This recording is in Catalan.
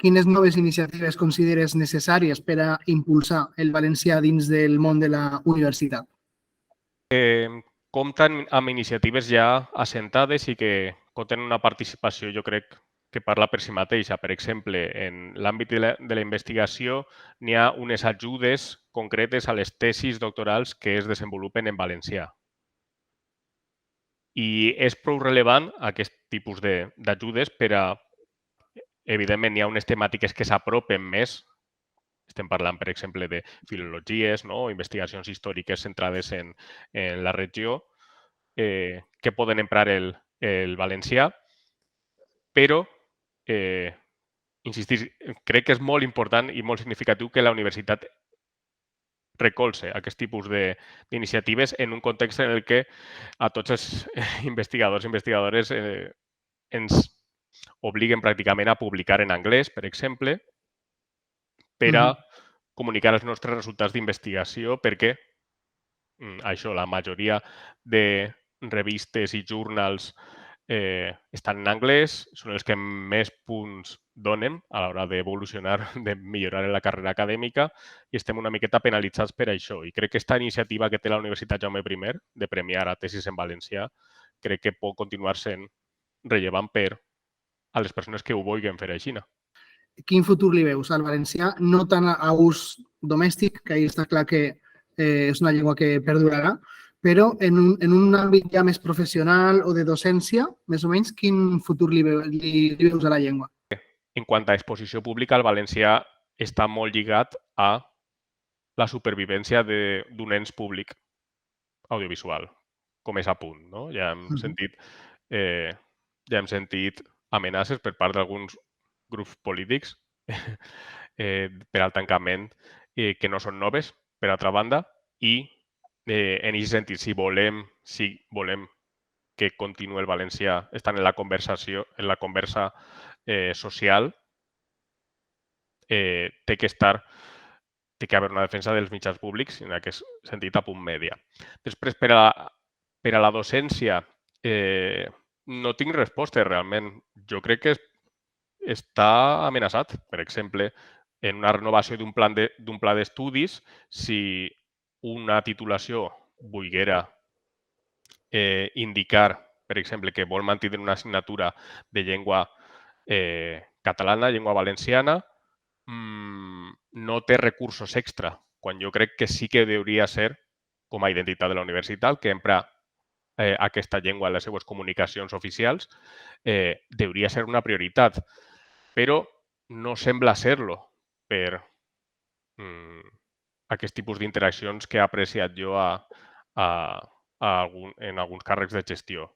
quines noves iniciatives consideres necessàries per a impulsar el valencià dins del món de la universitat? Compten amb iniciatives ja assentades i que compten una participació, jo crec, que parla per si mateixa. Per exemple, en l'àmbit de la investigació n'hi ha unes ajudes concretes a les tesis doctorals que es desenvolupen en valencià. I és prou relevant aquest tipus d'ajudes per a, evidentment, hi ha unes temàtiques que s'apropen més. Estem parlant, per exemple, de filologies, no? O investigacions històriques centrades en la regió, que poden emprar el valencià, però, insistir, crec que és molt important i molt significatiu que la universitat recolze aquest tipus d'iniciatives en un context en el que a tots els investigadors i investigadores ens obliguen pràcticament a publicar en anglès, per exemple, per a comunicar els nostres resultats d'investigació, perquè això, la majoria de revistes i journals estan en anglès, són els que més punts donen a l'hora d'evolucionar, de millorar en la carrera acadèmica, i estem una miqueta penalitzats per això. I crec que aquesta iniciativa que té la Universitat Jaume I de premiar a tesis en valencià, crec que pot continuar sent rellevant per a les persones que ho vulguin fer així. Quin futur li veus al valencià? No tant a ús domèstic, que ahir està clar que és una llengua que perdurarà, però en un àmbit ja més professional o de docència, més o menys, quin futur li veus a la llengua? En quant a exposició pública, el valencià està molt lligat a la supervivència d'un ens públic audiovisual, com és a punt. No? Ja hem sentit amenaces per part d'alguns grups polítics per al tancament que no són noves, per altra banda, i en aquest sentit, si volem que continuï el valencià estant en la conversació, en la conversa social, té que haver una defensa dels mitjans públics, en aquest sentit, a punt mèdia. Després, per a la docència, no tinc resposta realment. Jo crec que està amenaçat. Per exemple, en una renovació d'un pla d'estudis, si una titulació volguera indicar, per exemple, que vol mantenir una assignatura de llengua catalana, llengua valenciana, no té recursos extra, quan jo crec que sí que hauria ser, com a identitat de la universitat, que empra aquesta llengua en les seues comunicacions oficials, hauria ser una prioritat. Però no sembla ser-lo per aquest tipus d'interaccions que he apreciat jo en alguns càrrecs de gestió.